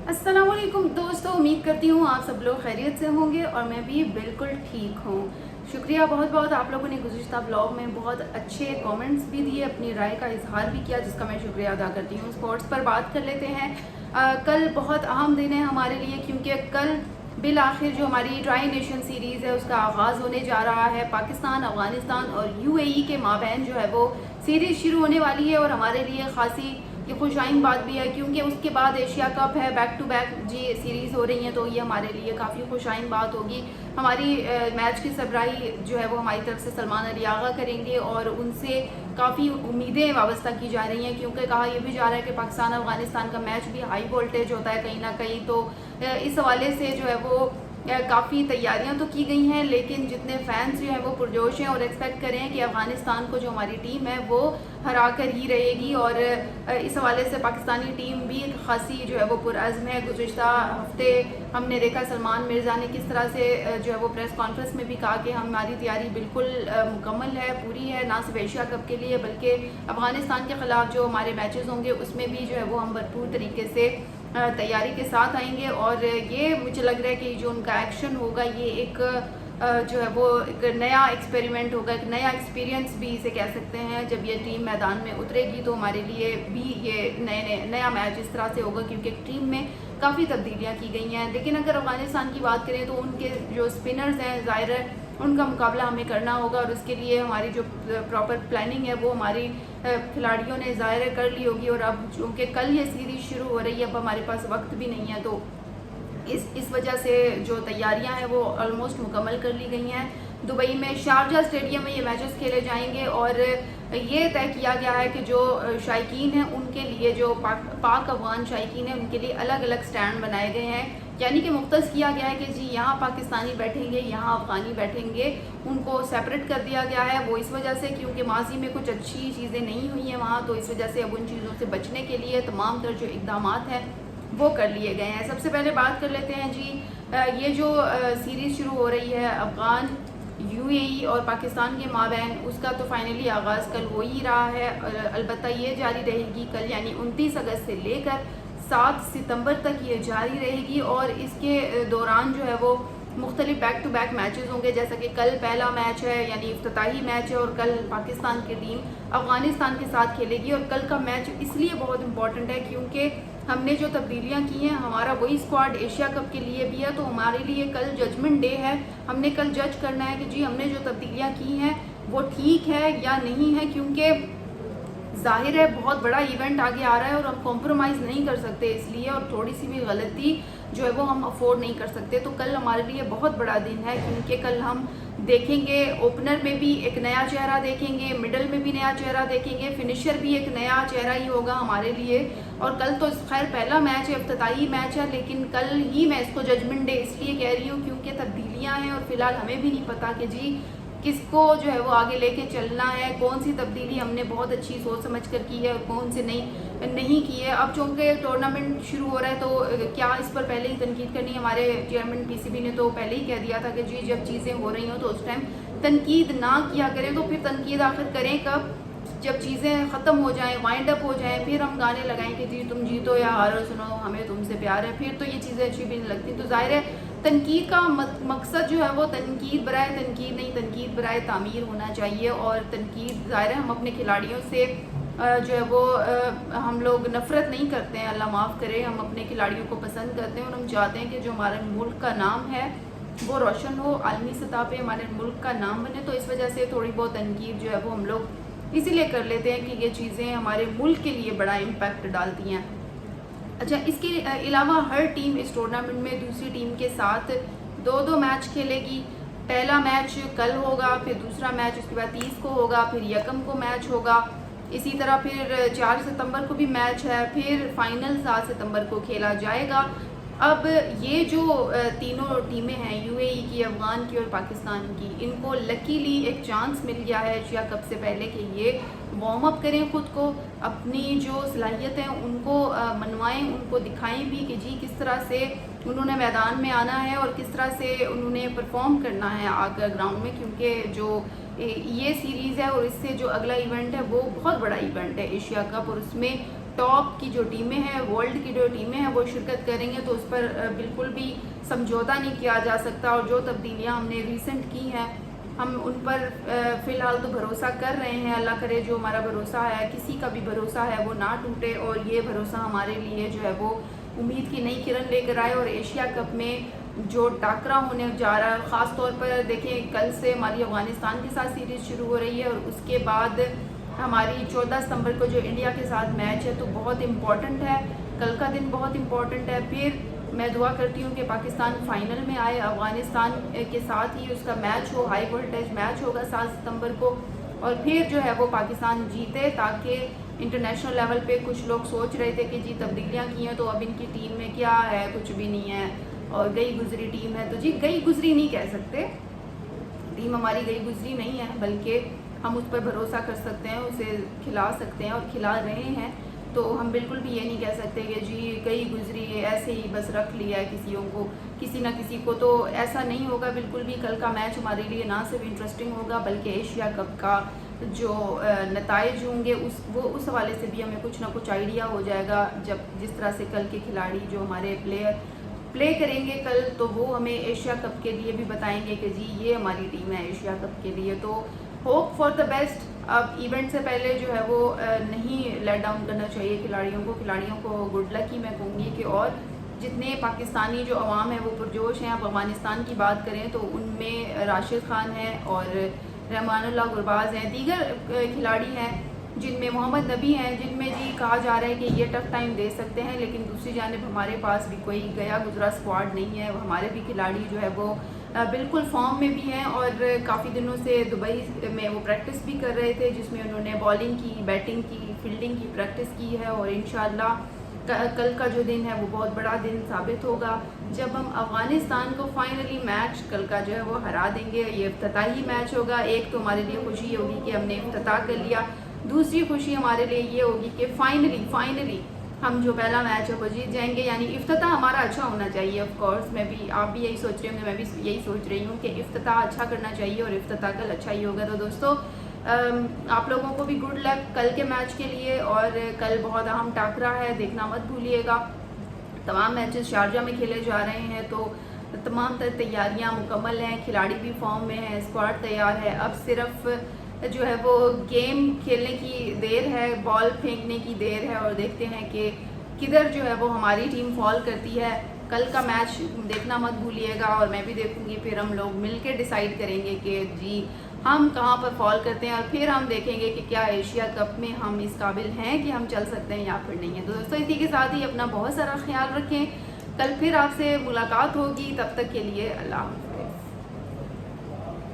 अस्सलाम वालेकुम दोस्तों, उम्मीद करती हूँ आप सब लोग खैरियत से होंगे और मैं भी बिल्कुल ठीक हूँ। शुक्रिया बहुत बहुत, आप लोगों ने गुज़िश्ता ब्लॉग में बहुत अच्छे कमेंट्स भी दिए, अपनी राय का इजहार भी किया, जिसका मैं शुक्रिया अदा करती हूँ। स्पोर्ट्स पर बात कर लेते हैं। कल बहुत अहम दिन है हमारे लिए, क्योंकि कल बिल आखिर जो हमारी ट्राई नेशन सीरीज़ है उसका आगाज़ होने जा रहा है। पाकिस्तान, अफ़गानिस्तान और यूएई के माबैन जो है वो सीरीज़ शुरू होने वाली है और हमारे लिए ख़ासी ये खुशाइन बात भी है, क्योंकि उसके बाद एशिया कप है, बैक टू बैक जी सीरीज़ हो रही हैं, तो ये हमारे लिए काफ़ी खुशाइन बात होगी। हमारी मैच की सरबराही जो है वो हमारी तरफ से सलमान अली आगा करेंगे और उनसे काफ़ी उम्मीदें वाबस्ता की जा रही हैं, क्योंकि कहा यह भी जा रहा है कि पाकिस्तान अफगानिस्तान का मैच भी हाई वोल्टेज होता है कहीं ना कहीं। तो इस हवाले से जो है वो काफ़ी तैयारियां तो की गई हैं, लेकिन जितने फैंस जो हैं वो पुरजोश हैं और एक्सपेक्ट कर रहे हैं कि अफ़गानिस्तान को जो हमारी टीम है वो हरा कर ही रहेगी। और इस हवाले से पाकिस्तानी टीम भी खासी जो है वो पुरअज़्म है। गुज़िश्ता हफ्ते हमने देखा सलमान मिर्ज़ा ने किस तरह से जो है वो प्रेस कॉन्फ्रेंस में भी कहा कि हमारी तैयारी बिल्कुल मुकम्मल है, पूरी है, ना सिर्फ एशिया कप के लिए बल्कि अफ़गानिस्तान के ख़िलाफ़ जो हमारे मैचेस होंगे उसमें भी जो है वो हम भरपूर तरीके से तैयारी के साथ आएंगे। और ये मुझे लग रहा है कि जो उनका एक्शन होगा ये एक जो है वो एक नया एक्सपेरिमेंट होगा, एक नया एक्सपीरियंस भी इसे कह सकते हैं। जब ये टीम मैदान में उतरेगी तो हमारे लिए भी ये नया मैच इस तरह से होगा, क्योंकि टीम में काफ़ी तब्दीलियाँ की गई हैं। लेकिन अगर अफगानिस्तान की बात करें तो उनके जो स्पिनर्स हैं, ज़ाहिर है उनका मुकाबला हमें करना होगा और उसके लिए हमारी जो प्रॉपर प्लानिंग है वो हमारी खिलाड़ियों ने ज़ाहिर कर ली होगी। और अब चूँकि कल ये सीरीज़ शुरू हो रही है, अब हमारे पास वक्त भी नहीं है, तो इस वजह से जो तैयारियां हैं वो ऑलमोस्ट मुकम्मल कर ली गई हैं। दुबई में शारजा स्टेडियम में ये मैचेस खेले जाएंगे और ये तय किया गया है कि जो शायकीन हैं उनके लिए, जो पाक अफगान शायकीन हैं उनके लिए अलग अलग स्टैंड बनाए गए हैं। यानी कि मुख्तस किया गया है कि जी यहाँ पाकिस्तानी बैठेंगे, यहाँ अफगानी बैठेंगे, उनको सेपरेट कर दिया गया है। वो इस वजह से क्योंकि माजी में कुछ अच्छी चीज़ें नहीं हुई हैं वहाँ, तो इस वजह से अब उन चीज़ों से बचने के लिए तमाम तर जो इकदाम हैं वो कर लिए गए हैं। सबसे पहले बात कर लेते हैं जी, ये जो सीरीज़ शुरू हो रही है अफ़गान, यूएई और पाकिस्तान के माबैन, उसका तो फाइनली आगाज़ कल हो ही रहा है। अलबत्ता ये जारी रहेगी कल यानी 29 अगस्त से लेकर 7 सितंबर तक ये जारी रहेगी और इसके दौरान जो है वो मुख्तलिफ बैक टू बैक मैचेस होंगे। जैसा कि कल पहला मैच है यानी इफ्तिताही मैच है और कल पाकिस्तान की टीम अफ़गानिस्तान के साथ खेलेगी। और कल का मैच इसलिए बहुत इंपॉर्टेंट है क्योंकि हमने जो तब्दीलियां की हैं, हमारा वही स्क्वाड एशिया कप के लिए भी है, तो हमारे लिए कल जजमेंट डे है। हमने कल जज करना है कि जी हमने जो तब्दीलियां की हैं वो ठीक है या नहीं है, क्योंकि जाहिर है बहुत बड़ा इवेंट आगे आ रहा है और हम कॉम्प्रोमाइज़ नहीं कर सकते इसलिए, और थोड़ी सी भी गलती जो है वो हम अफोर्ड नहीं कर सकते। तो कल हमारे लिए बहुत बड़ा दिन है, क्योंकि कल हम देखेंगे ओपनर में भी एक नया चेहरा देखेंगे, मिडल में भी नया चेहरा देखेंगे, फिनिशर भी एक नया चेहरा ही होगा हमारे लिए। और कल तो खैर पहला मैच है, इफ्तिताही मैच है, लेकिन कल ही मैं इसको जजमेंट डे इसलिए कह रही हूँ क्योंकि तब्दीलियाँ हैं और फिलहाल हमें भी नहीं पता कि जी किसको जो है वो आगे लेके चलना है, कौन सी तब्दीली हमने बहुत अच्छी सोच समझ कर की है और कौन से नहीं की है। अब चूँकि टूर्नामेंट शुरू हो रहा है तो क्या इस पर पहले ही तनकीद करनी है। हमारे चेयरमैन पीसीबी ने तो पहले ही कह दिया था कि जी जब चीज़ें हो रही हों तो उस टाइम तनकीद ना किया करें। तो फिर तनकीद आखिर करें कब, जब चीज़ें ख़त्म हो जाएं, वाइंड अप हो जाएं, फिर हम गाने लगाएं कि जी तुम जीतो या हारो सुनो हमें तुमसे प्यार है, फिर तो ये चीज़ें अच्छी भी नहीं लगती। तो ज़ाहिर है तनकीद का मकसद जो है वो तनकीद बराए तनकीद नहीं, तनकीद बराए तामीर होना चाहिए। और तनकीद ज़ाहिर है हम अपने खिलाड़ियों से जो है वो हम लोग नफ़रत नहीं करते हैं, अल्लाह माफ़ करे, हम अपने खिलाड़ियों को पसंद करते हैं और हम चाहते हैं कि जो हमारे मुल्क का नाम है वो रोशन हो, आलमी सतह पे हमारे मुल्क का नाम बने। तो इस वजह से थोड़ी बहुत तनकीद जो है वो हम लोग इसीलिए कर लेते हैं कि ये चीज़ें हमारे मुल्क के लिए बड़ा इम्पैक्ट डालती हैं। अच्छा, इसके अलावा हर टीम इस टूर्नामेंट में दूसरी टीम के साथ दो मैच खेलेगी। पहला मैच कल होगा, फिर दूसरा मैच उसके बाद 30 को होगा, फिर यकम को मैच होगा। इसी तरह फिर 4 सितंबर को भी मैच है, फिर फाइनल 7 सितंबर को खेला जाएगा। अब ये जो तीनों टीमें हैं, यूएई की, अफ़गान की और पाकिस्तान की, इनको लकीली एक चांस मिल गया है एशिया कप से पहले कि ये वार्म अप करें ख़ुद को, अपनी जो सलाहियत हैं उनको मनवाएं, उनको दिखाएं भी कि जी किस तरह से उन्होंने मैदान में आना है और किस तरह से उन्होंने परफॉर्म करना है आकर ग्राउंड में। क्योंकि जो ये सीरीज़ है और इससे जो अगला इवेंट है वो बहुत बड़ा इवेंट है एशिया कप, और उसमें टॉप की जो टीमें हैं, वर्ल्ड की जो टीमें हैं वो शिरकत करेंगे, तो उस पर बिल्कुल भी समझौता नहीं किया जा सकता। और जो तब्दीलियाँ हमने रिसेंट की हैं हम उन पर फ़िलहाल तो भरोसा कर रहे हैं। अल्लाह करे जो हमारा भरोसा है, किसी का भी भरोसा है, वो ना टूटे और ये भरोसा हमारे लिए जो है वो उम्मीद की नई किरण लेकर आए। और एशिया कप में जो टाकरा होने जा रहा है, ख़ास तौर पर देखें कल से हमारी अफ़गानिस्तान के साथ सीरीज़ शुरू हो रही है और उसके बाद हमारी 14 सितंबर को जो इंडिया के साथ मैच है तो बहुत इम्पॉर्टेंट है। कल का दिन बहुत इम्पॉर्टेंट है। फिर मैं दुआ करती हूँ कि पाकिस्तान फाइनल में आए, अफ़गानिस्तान के साथ ही उसका मैच हो, हाई वोल्टेज मैच होगा 7 सितंबर को, और फिर जो है वो पाकिस्तान जीते, ताकि इंटरनेशनल लेवल पे कुछ लोग सोच रहे थे कि जी तब्दीलियाँ की हैं तो अब इनकी टीम में क्या है, कुछ भी नहीं है और गई गुजरी टीम है। तो जी गई गुजरी नहीं कह सकते, टीम हमारी गई गुजरी नहीं है, बल्कि हम उस पर भरोसा कर सकते हैं, उसे खिला सकते हैं और खिला रहे हैं। तो हम बिल्कुल भी ये नहीं कह सकते कि जी गई गुजरी ऐसे ही बस रख लिया है किसी ना किसी को, तो ऐसा नहीं होगा बिल्कुल भी। कल का मैच हमारे लिए ना सिर्फ इंटरेस्टिंग होगा बल्कि एशिया कप का जो नताइज होंगे उस हवाले से भी हमें कुछ ना कुछ आइडिया हो जाएगा। जब जिस तरह से कल के खिलाड़ी जो हमारे प्लेयर प्ले करेंगे कल, तो वो हमें एशिया कप के लिए भी बताएंगे कि जी ये हमारी टीम है एशिया कप के लिए। तो होप फॉर द बेस्ट। अब इवेंट से पहले जो है वो नहीं लेट डाउन करना चाहिए खिलाड़ियों को गुड लक ही मैं कहूँगी कि और जितने पाकिस्तानी जो अवाम है वो पुरजोश हैं। आप अफ़गानिस्तान की बात करें तो उनमें राशिद खान है और रहमानुल्लाह गुरबाज हैं, दीगर खिलाड़ी हैं जिनमें मोहम्मद नबी हैं, जिनमें जी कहा जा रहा है कि ये टफ टाइम दे सकते हैं। लेकिन दूसरी जानिब हमारे पास भी कोई गया गुजरा स्क्वाड नहीं है, हमारे भी खिलाड़ी जो है वो बिल्कुल फॉर्म में भी हैं और काफ़ी दिनों से दुबई में वो प्रैक्टिस भी कर रहे थे, जिसमें उन्होंने बॉलिंग की, बैटिंग की, फील्डिंग की प्रैक्टिस की है। और इंशाल्लाह कल का जो दिन है वो बहुत बड़ा दिन साबित होगा जब हम अफ़गानिस्तान को फाइनली मैच कल का जो है वो हरा देंगे। ये इफ्तिताही मैच होगा। एक तो हमारे लिए खुशी होगी कि हमने इफ्तिताह कर लिया, दूसरी खुशी हमारे लिए ये होगी कि फाइनली हम जो पहला मैच है वो जीत जाएंगे। यानी इफ्तिताह हमारा अच्छा होना चाहिए। ऑफ कोर्स मैं भी, आप भी यही सोच रहे होंगे, मैं भी यही सोच रही हूँ कि इफ्तिताह अच्छा करना चाहिए और इफ्तिताह कल अच्छा ही होगा। तो दोस्तों आप लोगों को भी गुड लक कल के मैच के लिए। और कल बहुत अहम टाकरा है, देखना मत भूलिएगा। तमाम मैचेस शारजा में खेले जा रहे हैं, तो तमाम तर तैयारियाँ मुकम्मल हैं, खिलाड़ी भी फॉर्म में हैं, स्क्वाड तैयार है। अब सिर्फ जो है वो गेम खेलने की देर है, बॉल फेंकने की देर है और देखते हैं कि किधर जो है वो हमारी टीम फॉल करती है। कल का मैच देखना मत भूलिएगा और मैं भी देखूंगी, फिर हम लोग मिलके डिसाइड करेंगे कि जी हम कहाँ पर फॉल करते हैं और फिर हम देखेंगे कि क्या एशिया कप में हम इस काबिल हैं कि हम चल सकते हैं या फिर नहीं है। तो दोस्तों इसी के साथ ही अपना बहुत सारा ख्याल रखें। कल फिर आपसे मुलाकात होगी, तब तक के लिए अल्लाह हाफ़िज़।